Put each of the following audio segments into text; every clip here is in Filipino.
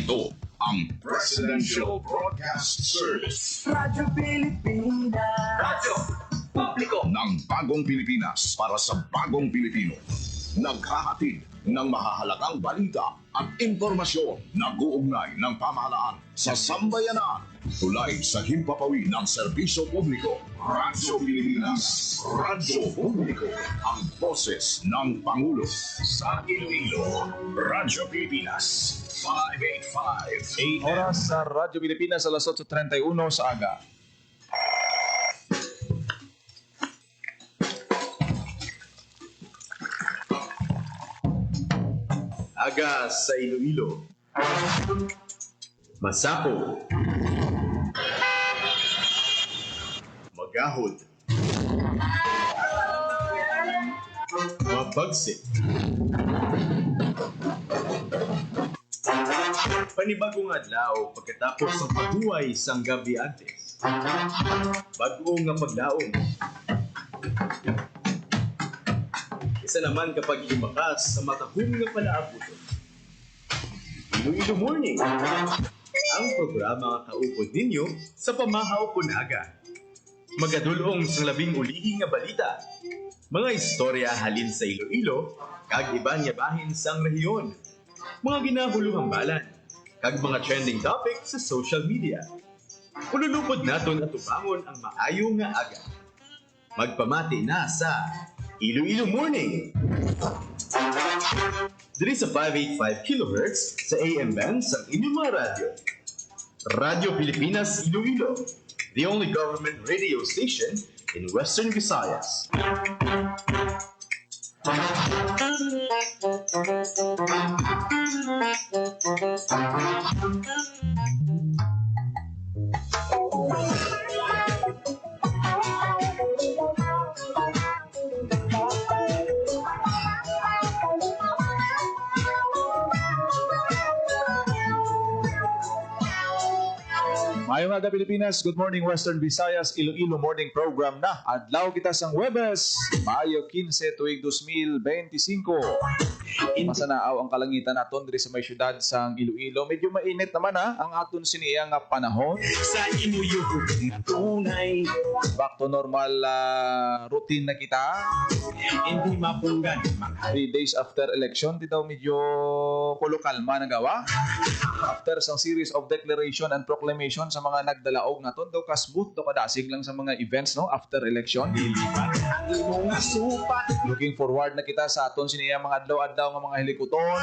Ito ang Presidential Broadcast Service. Radyo Pilipinas. Radyo Publiko ng Bagong Pilipinas para sa Bagong Pilipino. Naghahatid ng mahahalagang balita at impormasyon na guugnay ng pamahalaan sa sambayanan. Tulay sa himpapawid ng serbisyo publiko. Radyo Pilipinas. Radyo Publiko. Ang boses ng Pangulo. Sa Iloilo, Radyo Pilipinas. 585 AM. Oras sa Radyo Pilipinas, alas 8:31 sa aga. Aga sa Iloilo. Masako. Magahod. Mabagsik. Panibagong adlaw pagkatapos ng paghuway sang gabi antes. Bago nga paglaom. Isa naman kapag lumakas sa matahong nga palaabuton. Iloilo Morning, ang programa kaupod ninyo sa pamahaw punaga. Magadulong sa labing ulihi nga balita. Mga istorya halin sa Iloilo, kag iba niya bahin sang rehiyon. Mga ginahuluhang balan, kag mga trending topic sa social media. Ululupod naton at ubangon ang maayo nga aga. Magpamati na sa Iloilo Morning. Diri sa 585 kHz sa AM band sa inyong mga radyo. Radyo Pilipinas Iloilo, the only government radio station in Western Visayas. Mayong aga Pilipinas, good morning Western Visayas, Iloilo Morning Program na. Adlaw kita sang Huwebes, Mayo 15 tuig 2025. Masanaaw ang kalangitan naton diri sa may syudad sang Iloilo. Medyo mainit naman ang aton siniyang panahon. Sa imuyo tunay. Back to normal routine na kita. Hindi mapunggan. 3 days after election, di daw medyo kulukalma na gawa. After sang series of declaration and proclamation sa mga nagdalaog naton, daw kasbut, daw kadasig lang sa mga events no after election. Ang imong supat. Looking forward na kita sa aton siniyang mga adlaw-adlaw nga mga hilikuton,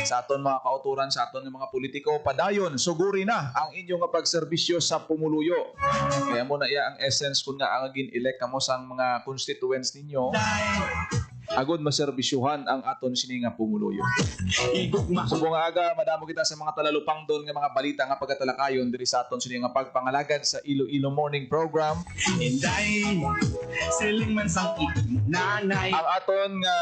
sa aton mga kauturan, sa aton mga politiko. Padayon, suguri na ang inyong pagserbisyo sa pumuluyo. Kaya mo na iya ang essence kung nga ang gin-elect kamo sang mga constituents ninyo. Agod maserbisyuhan ang aton sini nga pumuluyo. Igugma. Subong aga, madamo kita sa mga talalupang doon nga mga balita nga pagkatalakayon diri sa aton sini nga pagpangalagad sa Iloilo Morning Program. Inday. Siling man sang nanay. Ang aton nga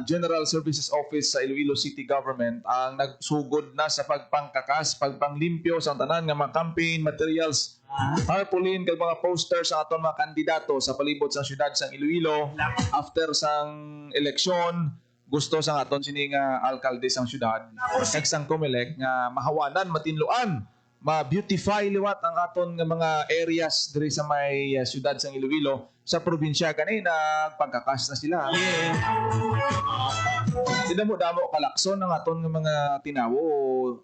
General Services Office sa Iloilo City Government ang nagsugod na sa pagpangkakas, pagpanglimpyo sa tanan nga mga campaign materials, tarpaulin kag mga posters sa aton mga kandidato sa palibot sa syudad sang Iloilo after sang eleksyon. Gusto sang aton sini nga alkalde sang syudad kag sang COMELEC nga mahawanan, matinluan, ma-beautify liwat ang aton nga mga areas diri sa may syudad sang Iloilo. Sa probinsya kanina pagkakas na sila. Damo kalakson ang aton nga mga tinawo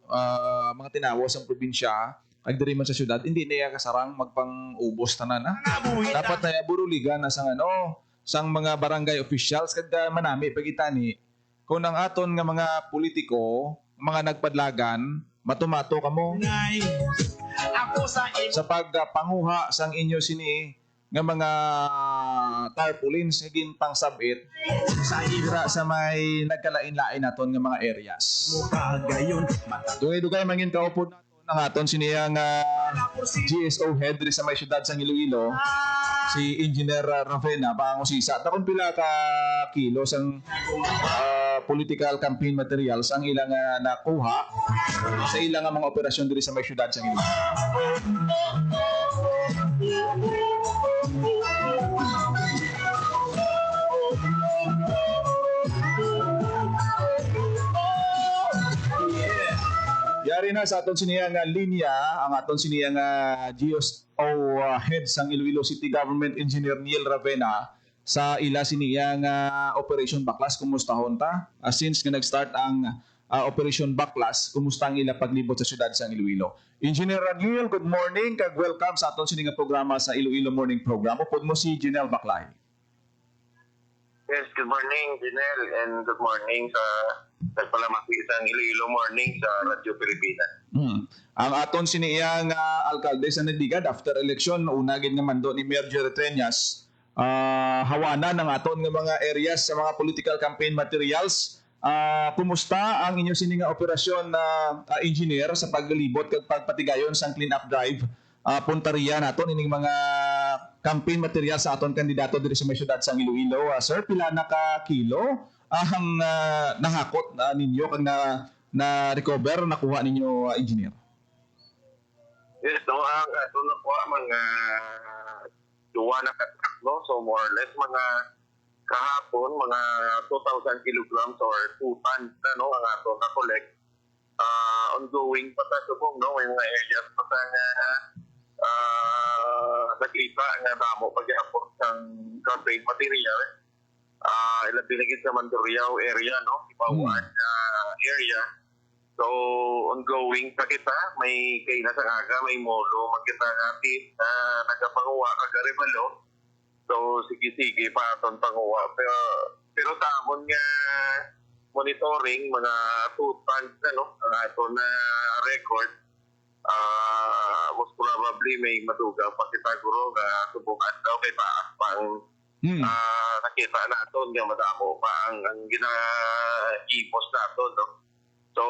sa probinsya. Kag diri man sa syudad, hindi na kasarang magpang-ubos tanan ha. Dapat na buruligan na sang sang mga barangay officials kag manami pagitani kung ang aton nga mga politiko, mga nagpadlagan, matumato kamo Ako sa pagpanguha sang inyo sini nga mga tarpaulins nga gintang sabit sa may nagkalain-lain naton nga mga areas. gayon. Dugay-dugay mangin kaupod naton ang aton siniyang GSO head diri sa may syudad sang Iloilo, si Engineer Ravena pangusisa. Takon pila ka kilos ang political campaign materials ang ilang nakuha sa ilang mga operasyon diri sa may syudad sang Iloilo. Yari na sa aton siniya nga linya, ang aton siniya nga GSO head sang Iloilo City Government Engineer Neil Ravena sa ila siniya nga Operation Baklas. Kumustahon ta? Since nga nag-start ang Operation Baklas, kumusta ang ila paglibot sa syudad sang Iloilo? Engineer Neil, good morning, kag welcome sa aton siniya nga programa sa Iloilo Morning Program. Upod mo si Janelle Baclay. Yes, good morning, Janelle, and good morning sa nagpalamaki isang Iloilo Morning sa Radyo Pilipinas. Ang aton siniyang alkalde sa Nagdigad after election, una gid nga mando ni Mayor Jerry Treñas, hawanan ng aton nga mga areas sa mga political campaign materials. Kumusta ang inyo sininga operasyon na engineer sa paglibot kag pagpatigayon sang clean up drive? Puntaria naton ining mga campaign material sa aton kandidato diri sa may syudad sang Iloilo. Sir, pila na ka kilo ang nahakot ninyo kag na recover nakuha ninyo, engineer? Yes, no, ang ato na po mga duwa na katrak, no? So more or less mga kahapon, mga 2,000 kilograms or 2 tons na, no, ang ato na collect. Ongoing pa sa subong, no, may mga areas pa sa nakita nga damo pagyapon sang campaign material. Ilang pinagin sa Mandurriao area, no? Ibawaan area. So, ongoing pa kita. May kay nasa aga, may molo. Magkita natin na nagkapanguwa kagaribalo. So, sige-sige pa aton panguwa. Pero tamon nga monitoring, mga 2 tons na, no? Ang aton na record. Most probably may maduga pa kita guro nga subukan daw kay taas pang nakita naton nga madamo pa ang gina-ipos naton, no? So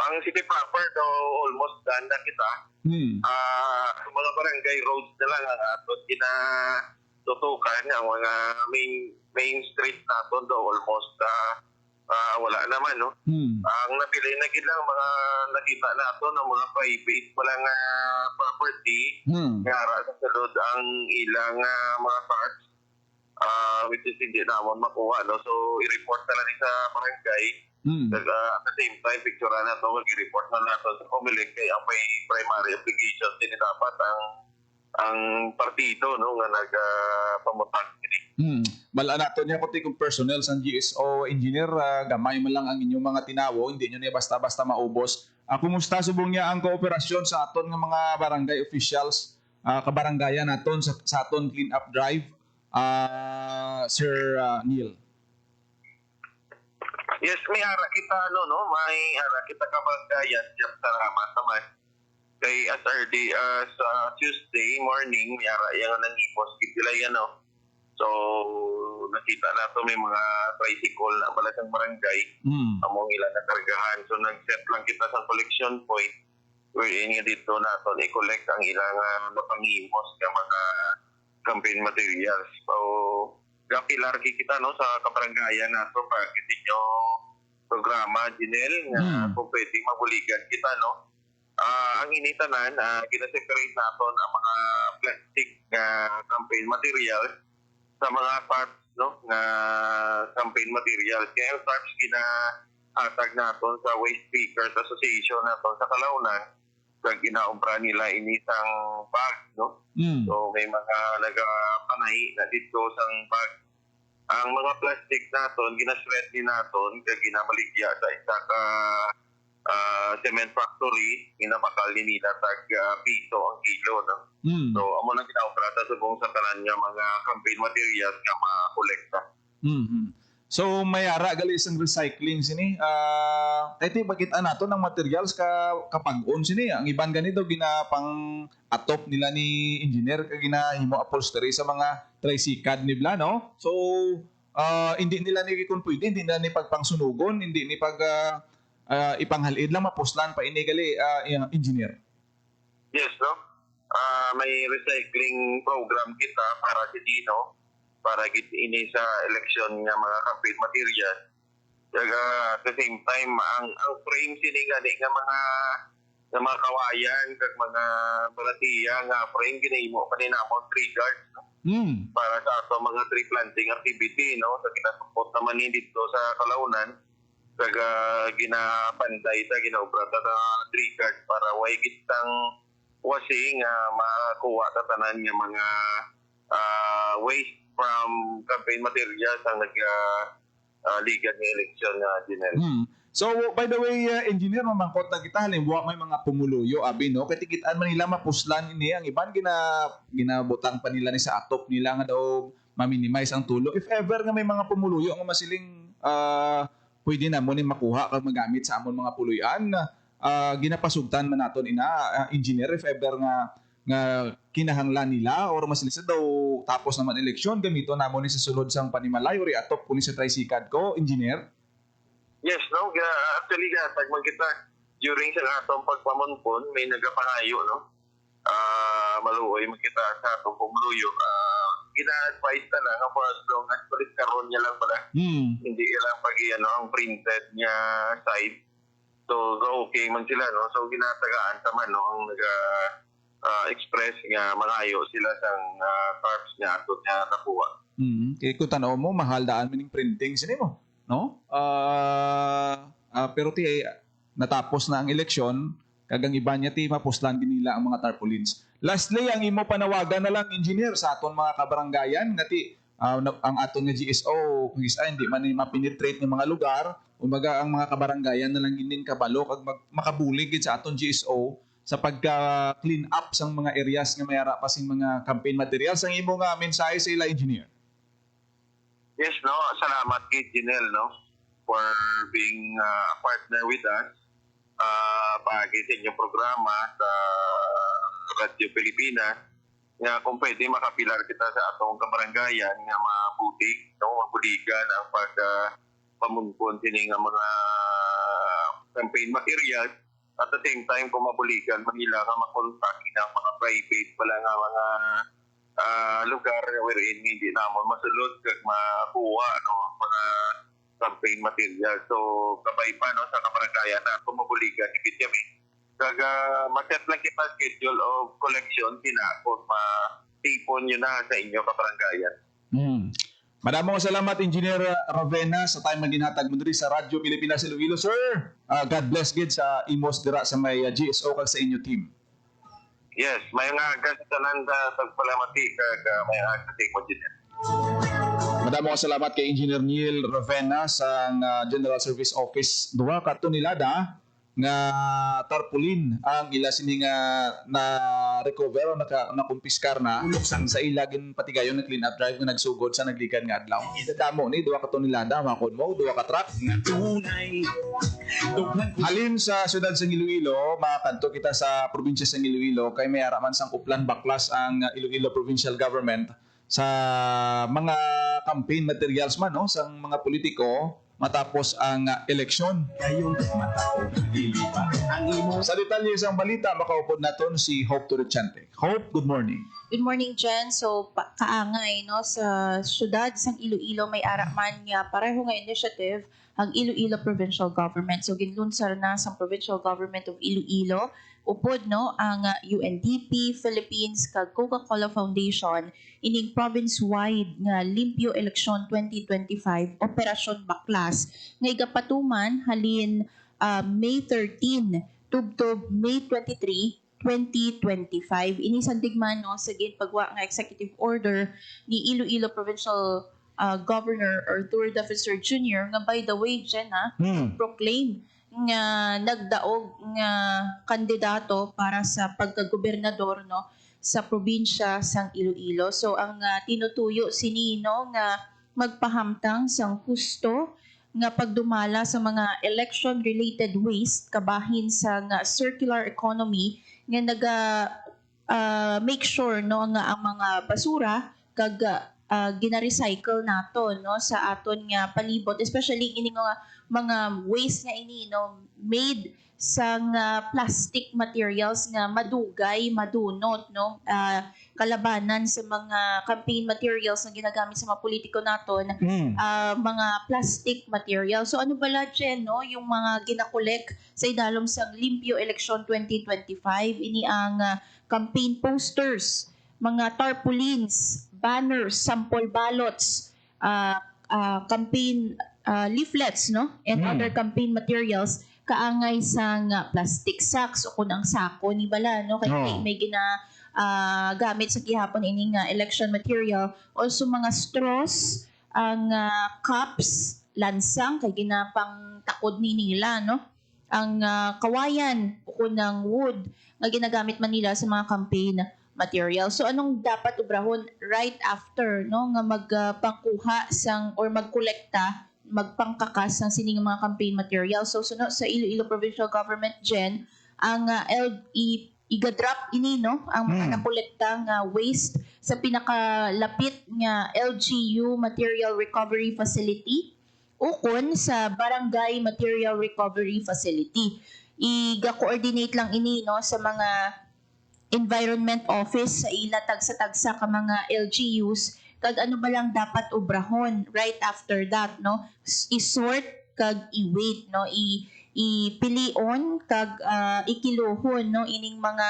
ang city proper daw almost done na kita. Mga barangay roads na lang ang aton tutukan ang mga main street naton daw almost wala naman, no? Ang napili na gid lang mga nakita nato ng mga private walang property nga sa sulod ang ilang mga parts which is hindi namon makuha, no? So i-report na lang sa barangay. At the same time picture na to i-report na nato sa Comelec kay ang may primary application din dapat ang partido, no, nga nagpamutang kini. Mala nato niya kuti kung personnel sa GSO engineer, gamay man lang ang inyong mga tinawo, hindi nyo niya basta-basta maubos. Kumusta subong niya ang kooperasyon sa aton nga mga barangay officials, kabarangayan naton sa aton clean up drive, Sir Neil? Yes, may ara kita may ara kita kabarangayan diyan sa Ramas naman. Kay as early as Tuesday morning, may ara yang nangipos kitila yan, no? So, nakita na to may mga tricycle na pala sa barangay. Among ilan na kargahan. So, nag-set lang kita sa collection point wherein nga dito natin i-collect ang ilang napangimos ng mga campaign materials. So, gapilar kita, no, sa kabarangayan na to para kita nyo programa, Janelle, nga kung pwedeng mabuligan kita, no? Ang initanan, gina-separate natin ang mga plastic campaign materials sa mga parts, no, nga campaign materials. Kaya yung parts gina-hatag natin sa Waste Pickers Association natin sa Calaunan, kag ginaumpra nila inisang bag, no? So may mga nagapanay na dito sang bag. Ang mga plastic natin, ginaswet din natin, kag ginamaligya sa isa ka cement factory, ginabakal ni nila tag piso ang kilo, no? So amo lang ginauprata sa buong sa tanan nga mga campaign materials nga makolekta. So may ara gali isang recycling sini. Iti bagita nato ng materials kapag-on sini. Ang iban ganito ginapang atop nila ni engineer kag ginahimo upholstery sa mga tricycad nila, no? So hindi nila ni kun pwede, hindi nila ni pagpangsunugon, hindi ni pag ipanghalid lang mapuslan pa ini gali engineer. Yes, no? May recycling program kita para sa dino, para ini sa election nga mga campaign material. Kaya at the same time, ang frame sini gani nga mga kawayan kag mga balatiya nga frame ginahimo pa ni namon tree guards, no? Para sa ato mga tree planting activity, no? Sa kinasupot naman ni dito sa Calaunan. kaga ginapanday ta ginaobra ta na tree card para way kitang wasi nga makuha ta tanan nga mga waste from campaign materials ang ligan ng eleksyon nga Jinel. So, by the way, engineer, mamangkot na kita, halimbawa may mga pumuluyo, abi, no? Katikitaan man nila mapuslan ini, ang iban ginabutang pa nila ni sa atop nila nga daw ma-minimize ang tulo. If ever nga may mga pumuluyo, ang masiling pwede na mo ni makuha kag magamit sa amon mga puluyan, ginapasugtan man naton engineer, if ever nga kinahanglan nila or masilisa daw tapos naman eleksyon, gamito na mo ni sa sulod sang panimalay or atop kung sa tricycad ko, engineer? Yes, no? Actually, tagman kita during sa atong pagpamunpon, may nagapangayo, no? Maluoy magkita sa atong pumuluyo. Gina-advise na lang for as long as palit karon niya lang pala. Hindi lang pag ang printed niya side. So, okay man sila, no? So, ginatagaan naman, no? Ang express nga mangayo sila sang carbs niya atot niya nakuha. Kaya kung tanaw mo, mahal daan mining printing sini mo. No? Pero natapos na ang eleksyon, kagang iba niya mapuslan din nila ang mga tarpaulins. Lastly, ang imo panawagan na lang, engineer, sa aton mga kabaranggayan, nga ang aton nga GSO, kung isa hindi man mapenetrate ng mga lugar, umaga ang mga kabaranggayan na lang ginin kabalo, kag makabulig sa aton GSO, sa pagka-clean up sa mga areas nga mayara pa sing mga campaign materials. Ang imo nga mensahe sa ila, engineer? Yes, no. Salamat kay Jinel, no, for being a partner with us pagi sa inyong programa sa Radyo Pilipinas. Nga kung pwede makapilar kita sa atong kabarangayan nga mabutig, no, mabuligan ang pagpamunpon sini nga mga campaign materials. At the same time, kung mabuligan, manila nga makontak ng mga private pala nga mga lugar wherein hindi namon masulod kag makuha no mga campaign material. So kabay pa no sa kabaranggayan na kung mabuligan ibit kami kag ma-set lang kita schedule of collection kung ma-tipon yun na sa inyo kabaranggayan. Maraming salamat, Engineer Ravena, sa time maginhatag mo diri sa Radyo Pilipinas Iloilo, sir. God bless gid sa imos dira sa may GSO kag sa inyo team. Yes, may nga kasitanan sa pagpalamati kag may agad mo din. Maraming salamat kay Engineer Neil Ravena sa General Service Office. Duha ka to nilada nga tarpaulin ang ila sini nga na recover o nakumpiskar na sa ilagin patigayon na clean up drive nga nagsugod sa naglikan nga adlaw. Damo ni duha ka to nilada makon mo duha ka truck nga tunay. Halin sa siyudad sa Iloilo, makakanto kita sa probinsya sa Iloilo kay may araman sang kuplan baklas ang Iloilo Provincial Government sa mga campaign materials man no sang mga politiko matapos ang eleksyon. Gayon matao dilipat ang imo. Sa detalye isang balita, makaupod naton si Hope Turchante. Hope, good morning. Good morning, Jen. So, kaangay, no, sa syudad sang Iloilo may araman nga pareho nga initiative ang Iloilo Provincial Government. So, ginlunsar na sa Provincial Government of Iloilo upod no ang UNDP Philippines kag Coca-Cola Foundation ining province-wide nga Limpyo Eleksyon 2025 Operasyon Baklas nga igapatuman halin May 13 tubtob May 23 2025. Inisandigman no sa pagwa nga executive order ni Iloilo Provincial Governor Arthur Daficer Jr. nga by the way Jen proclaim nga nagdaog nga kandidato para sa pagkagobernador no sa probinsya sang Iloilo. So ang tinutuyo si Nino nga magpahamtang sang husto nga pagdumala sa mga election related waste kabahin sa nga circular economy nga make sure no nga ang mga basura kag gina-recycle nato no sa aton nga palibot, especially ini nga mga waste nga ini no made sa plastic materials nga madugay madunot no kalabanan sa mga campaign materials na ginagamit sa mga politiko naton mga plastic materials. So ano bala Jen no yung mga ginakolek sa idalom sa Limpyo Eleksyon 2025 ini ang campaign posters, mga tarpaulins, banners, sample ballots, campaign leaflets, no? And other campaign materials kaangay sang plastic sacks o kunang sako ni bala, no? Kaya may gamit sa gihapon ining election material. Also mga straws, ang cups, lansang kay ginapang takod ni nila, no? Ang kawayan o kunang wood nga ginagamit man nila sa mga campaign material. So anong dapat ubrahon right after, no, nga magpangkuha sang or magkolekta, magpangkakas ng sining mga campaign material. So sunod sa Iloilo Provincial Government Gen ang iga-drop ini, no, ang mga nakolekta nga waste sa pinakalapit nga LGU Material Recovery Facility ukon sa Barangay Material Recovery Facility. Iga-coordinate lang ini, no, sa mga Environment Office sa ila tagsa-tagsa ka mga LGUs kag ano ba lang dapat ubrahon right after that, no, i-sort kag i-weight, no, ipilion kag ikilohon, no, ining mga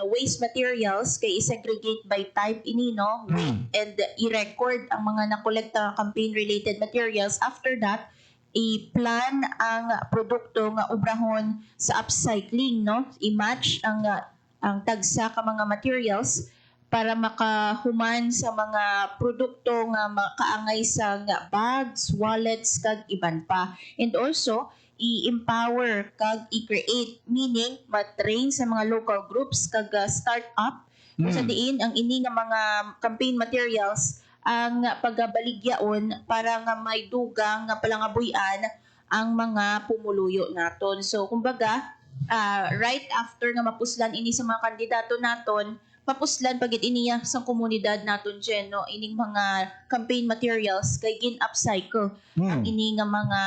waste materials kay i-segregate by type ini, no, weight, and i-record ang mga nakolekta campaign related materials. After that, i-plan ang produkto nga ubrahon sa upcycling, no, i-match ang tagsa ka mga materials para makahuman sa mga produkto nga makaangay sa bags, wallets kag iban pa. And also i-empower kag i-create, meaning ma-train sa mga local groups kag start-up sa diin ang ini nga mga campaign materials ang pagabaligyaon para nga may dugang nga palangabuyan ang mga pumuluyo naton. So kumbaga, right after nga mapuslan ini sa mga kandidato naton, papuslan pagit iniya sa komunidad naton dyan, no, ining mga campaign materials kay gin-upcycle ang ini nga mga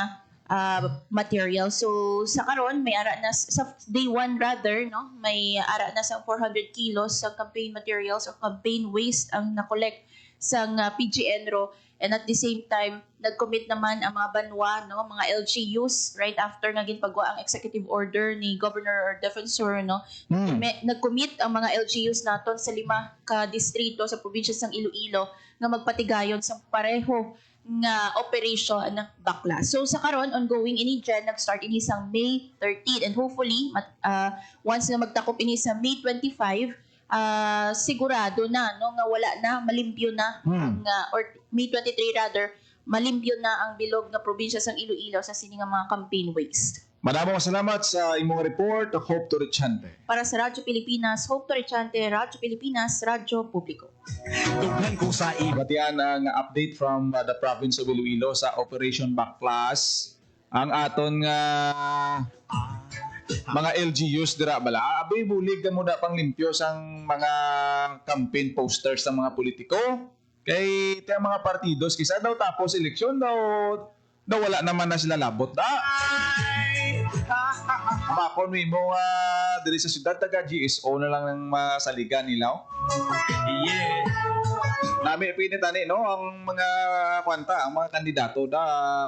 material. So sa karon may ara na sa day 1 rather, no, may ara na sa 400 kilos sa campaign materials o campaign waste ang nakolek sa PGNRO. And at the same time, nag-commit naman ang mga banwa, no, mga LGUs right after nga ginpagwa ang executive order ni Governor or Defensor, no. Nag-commit ang mga LGUs naton sa 5 ka distrito sa probinsya sang Iloilo nga magpatigayon sa pareho nga operation bakla. So sa karon ongoing ini dyan, nag-start ini sa May 13 and hopefully once na magtakop ini sa May 25, sigurado na, no, nga wala na, malimpyo na or May 23 rather, malimpyo na ang bilog na probinsya sang Iloilo sa sini nga mga campaign waste. Maraming salamat sa imong report, Hope Torrechante. Para sa Radyo Pilipinas, Hope Torrechante, Radyo Pilipinas, Radyo Publiko. Tughan ko sa Batian ang update from the province of Iloilo sa Operation Backflash. Ang aton nga mga LGUs dira bala, abay bulig ka mo na pang limpyo sang mga campaign posters ng mga politiko. Kay tayo mga partidos, kisa daw tapos eleksyon daw wala naman na sila labot da. Makon mo diri sa syudad taga GSO na lang ng masaligan nila. yeah. Nami pinitani, no, ang mga kwanta, ang mga kandidato da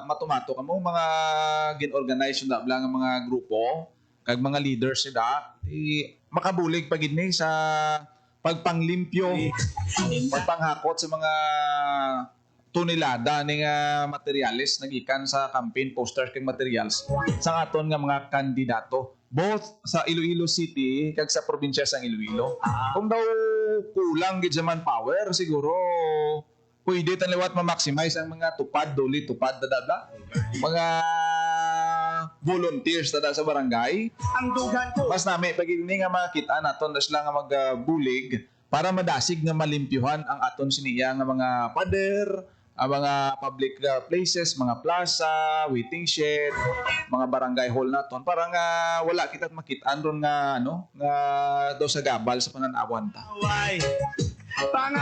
matumato kamo mga gin-organize da lang ang mga grupo kag mga leaders sila makabulig pagid ni sa pagpanglimpyo, pagpanghakot sa mga tonelada ning materials nagikan sa campaign posters kag materials sa aton nga mga kandidato both sa Iloilo City kag sa probinsya sang Iloilo. Kung daw kulang gid sa manpower, siguro pwede tan liwat ma-maximize ang mga tupad dadada. Mga volunteers tada sa barangay. Ang dugan ko Mas nami pagini nga makita naton na sila nga magbulig para madasig nga malimpyuhan ang aton siniya nga mga pader, ang mga public places, mga plaza, waiting shed, mga barangay hall naton para nga wala kita makitaan ron nga nga daw sa gabal sa pananawan ta. Why?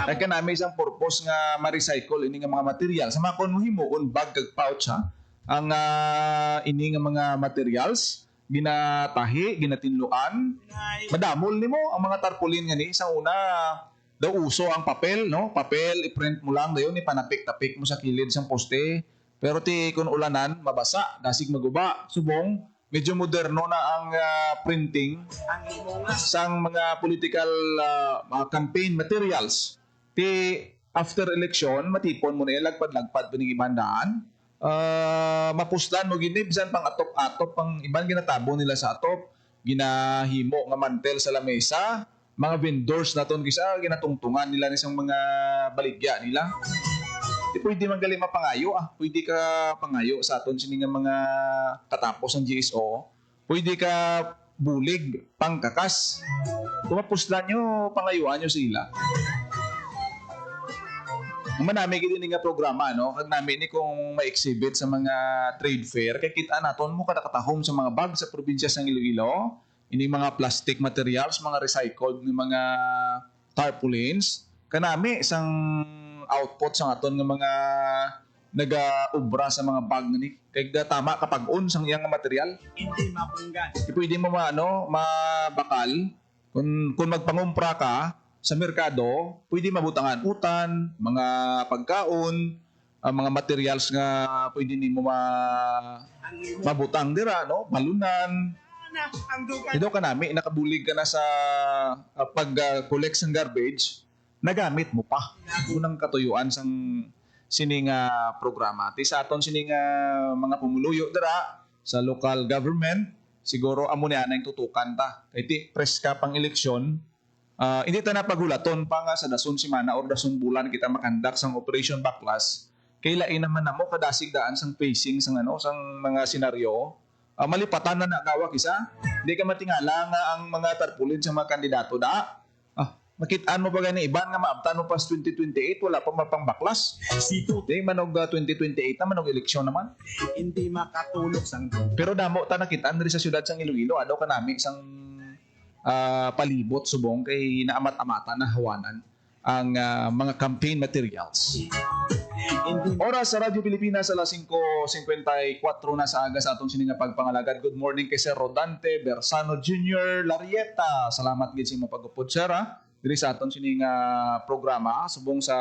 Kaya namin isang purpose nga ma-recycle ini nga mga material. Sa mga himuon bag kag pouch ang ini nga mga materials ginatahi, ginatinluan. Madamol nimo ang mga tarpaulin nga ni sa una daw uso ang papel, no? Papel i-print mo lang dayon ipanapik-tapik mo sa kilid sang poste. Pero ti kun ulanan mabasa, dasig maguba, subong medyo moderno na ang printing sang mga political mga campaign materials. Ti after election matipon mo na lagpad-lagpad pining ibandaan mapuslan mo gini bisan pang atop-atop pang iban ginatabo nila sa atop, ginahimo nga mantel sa lamesa, mga vendors naton kisa ginatungtungan nila ni sang mga baligya nila. Di pwede man gali mapangayo pwede ka pangayo sa aton sini nga mga katapos ng GSO, pwede ka bulig pangkakas. Kung mapuslan nyo, pangayuan nyo sila. Naman namin gini nga programa, no? Kag namin ni kung ma-exhibit sa mga trade fair, kay kita naton mo kada katahom sa mga bag sa probinsya ng Iloilo, ini mga plastic materials, mga recycled ni mga tarpaulins, kanami isang output sa aton nga mga naga-ubra sa mga bag ni. Kay tama kapag sang iyang material. Hindi mapunggan. Pwede mo mabakal kung magpangumpra ka sa merkado, pwede mabutangan utan, mga pagkaon, mga materials nga pwede nimo mabutang dira, no? Balunan. Ito ka nami, nakabulig ka na sa pag-collect ng garbage, nagamit mo pa. Unang katuyuan sang sining programa. Ti sa aton sining mga pumuluyo dira sa local government, siguro amo ni anay tutukan ta. Kay ti press ka pang eleksyon, hindi ta napagulaton pa nga sa dason semana or dason bulan kita makandak sang Operation Backlash. Kay lain naman namo kadasig daan sang facing sang sang mga senaryo. Malipatan na nagawa kisa. Hindi ka matingala nga ang mga tarpulin sa mga kandidato da. Makitaan mo pa gani iban nga maabtan mo pas 2028 wala pa mapang baklas. Sito, Di manog 2028 na manog eleksyon naman. hindi makatulog sang Pero damo ta nakitaan diri sa syudad sang Iloilo adaw kanami isang palibot subong kay naamat-amatan na hawanan ang mga campaign materials. Oras sa Radyo Pilipinas alas 5:54 na sa aga sa atong sininga pagpangalagad. Good morning kay Sir Rodante Bersano Jr. Larieta. Salamat gid sa imong pag-upod sir diri sa atong sininga programa subong sa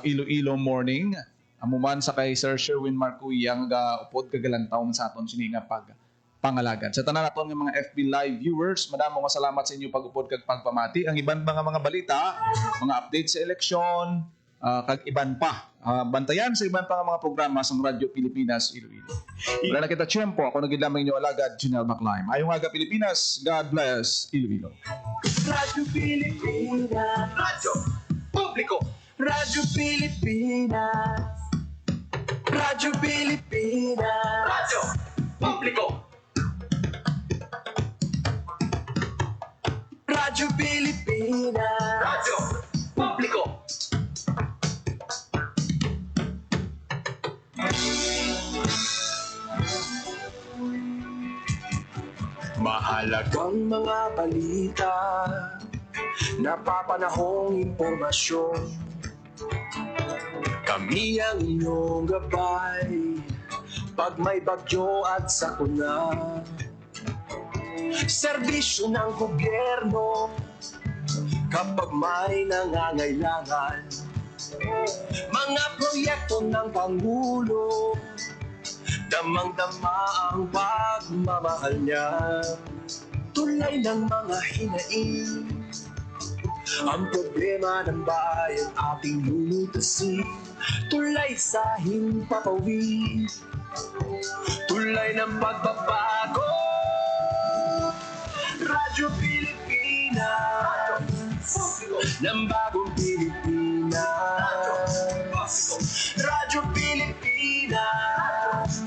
Iloilo Morning. Amuman sa kay Sir Sherwin Marcuya nga upod kagalantaw sa aton sininga pangalagan. Sa tanan naton nga mga FB Live viewers, madamo nga salamat sa inyo pag-upod kag pagpamati. Ang iban mga balita, mga update sa eleksyon, kag iban pa. Bantayan sa iban pa nga mga programa sa Radyo Pilipinas Iloilo. Wala na kita tiyempo, ako naging lamang inyo alagad, Junel Maclaim. Ayong aga Pilipinas, God bless Iloilo. Radyo Pilipinas. Radyo Publiko. Radyo Pilipinas. Radyo Pilipinas. Radyo Publiko. Radyo Pilipinas. Radyo Publiko. Mahalagang mga balita, napapanahong impormasyon. Kami ang inyong gabay, pag may bagyo at sakuna. Serbisyo ng gobyerno, kapag may nangangailangan. Mga proyekto ng Pangulo, damang-dama ang pagmamahal niya. Tulay ng mga hinaing, ang problema ng bayan ating lulutasin. Tulay sa himpapawid, tulay ng pagbabago. Radyo Pilipinas, ng bagong Pilipinas. Radyo Pilipinas,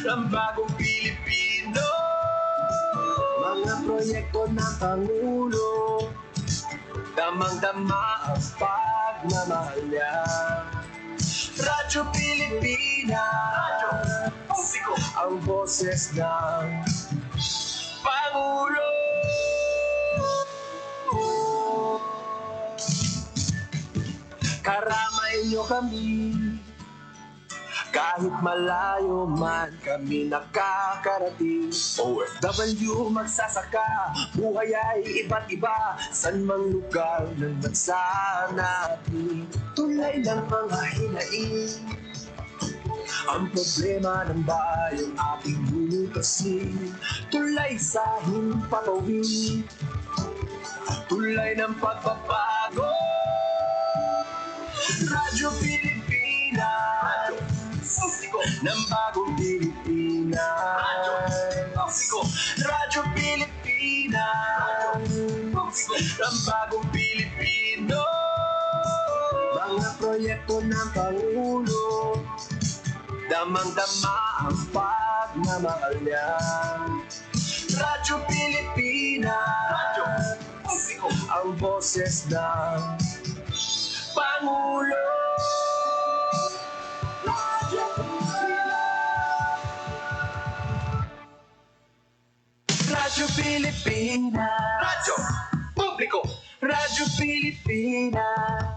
ng bagong Pilipino. Mga proyekto ng Pangulo, damang-dama ang pagmamahal niya. Radyo Pilipinas, ang boses ng Pangulo. Karamay niyo kami, kahit malayo man kami nakakarating. OFW magsasaka, buhay ay iba't iba, san mang lugar ng bansa natin. Tulay ng mga hinaing, ang problema ng bayan ating lulutasin. Tulay sa himpapawid, tulay ng pagbabago. Radyo Pilipinas, Publiko. ng bagong Pilipinas. Radyo Pilipinas, ng bagong Pilipino. Mga proyekto ng Pangulo, damang-dama ang pagmamahal niya. Radyo Pilipinas, ang boses ng Pangulo. Radyo Pilipinas, Radyo Pilipinas, Radyo Publiko. Radyo Pilipinas.